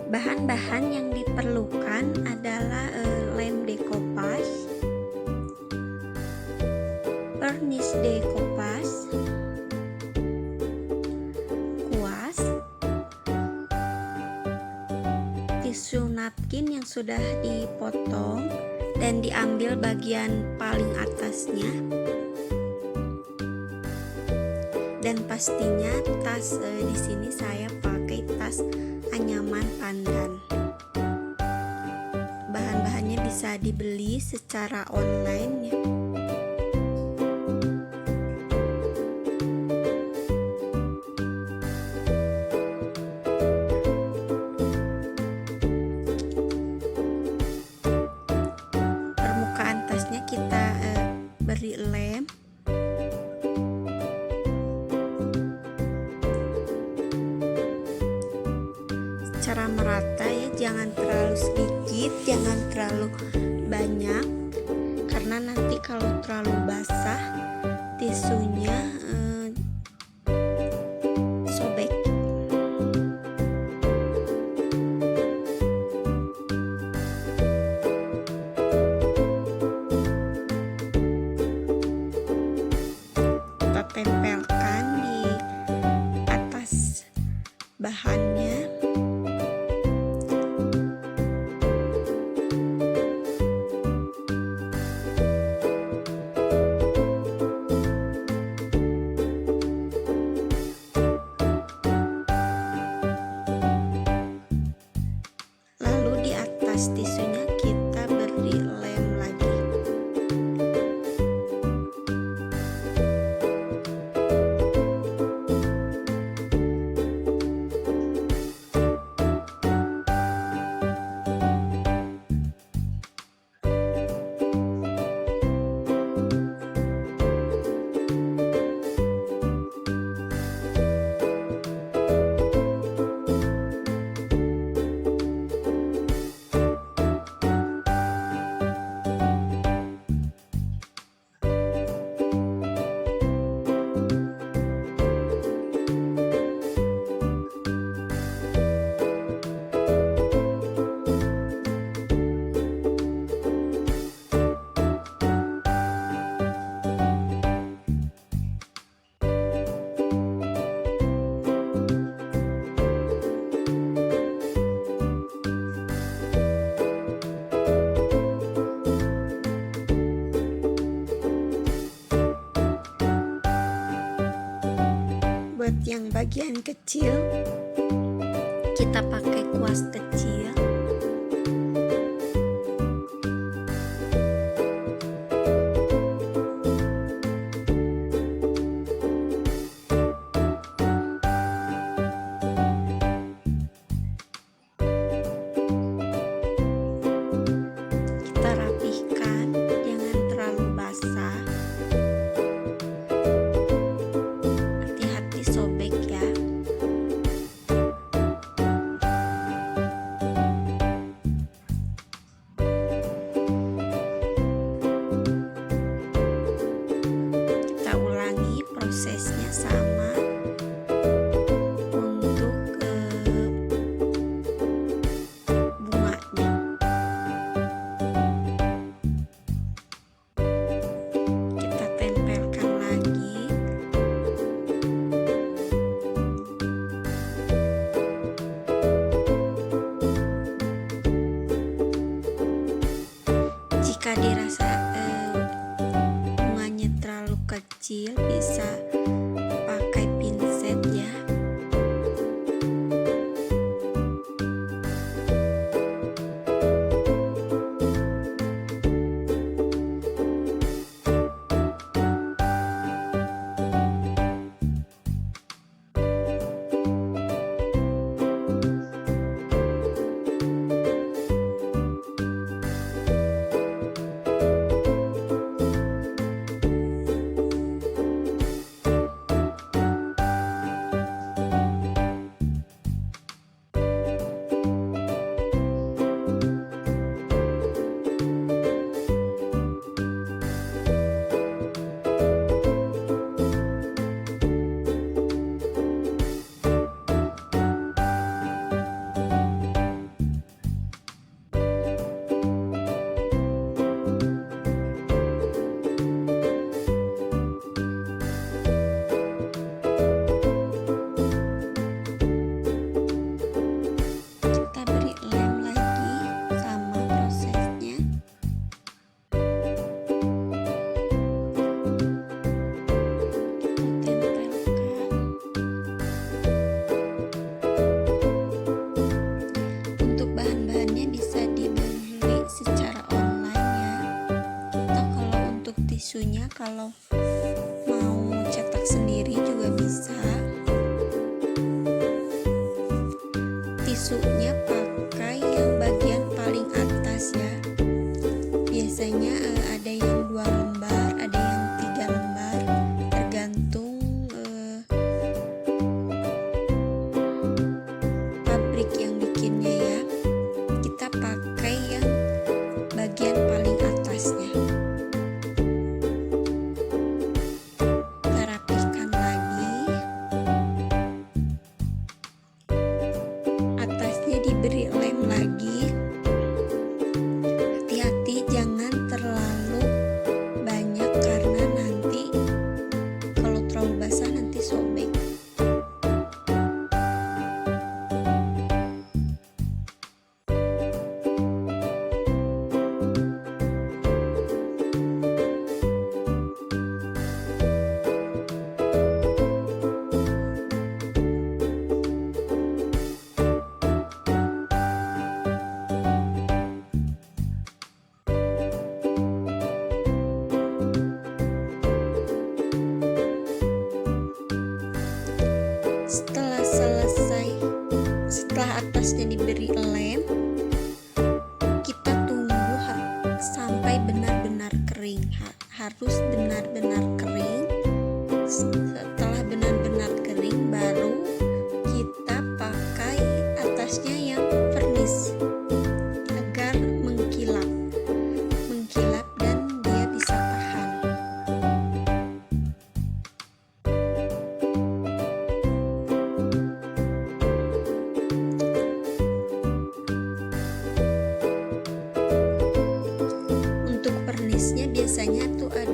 Bahan-bahan yang diperlukan adalah lem decoupage, vernis decoupage, kuas, tisu napkin yang sudah dipotong dan diambil bagian paling atasnya, dan pastinya tas. Di sini saya pakai tas anyaman pandan. Bahan-bahannya bisa dibeli secara online ya. Permukaan tasnya kita beri lem. Secara merata ya, jangan terlalu sedikit, jangan terlalu banyak, karena nanti kalau terlalu basah tisunya sobek. Kita tempelkan di atas bahannya. Tisunya kita beri lem lagi. Buat yang bagian kecil, kita pakai kuas kecil. Kita rapihkan, jangan terlalu basah. Sobek ya. Kita ulangi prosesnya sama untuk bunganya. Kita tempelkan lagi. Jika dirasa bunganya terlalu kecil, bisa pakai pinset ya. tisunya kalau mau cetak sendiri juga bisa. Tisunya pakai yang bagian paling atas ya. Biasanya ada yang 2 lembar, ada yang 3 lembar, tergantung pabrik yang bikinnya ya. Kita pakai yang bagian paling atasnya. Kita rapihkan lagi. Atasnya diberi lem lagi. Hati-hati jangan terlalu banyak karena nanti kalau terlalu basah nanti sobek. Setelah atasnya diberi lem, kita tunggu sampai benar-benar kering. Harus benar-benar kering. Setelah benar-benar kering, baru kita pakai atasnya yang vernis agar mengkilap dan dia bisa tahan. Vernisnya biasanya tuh ada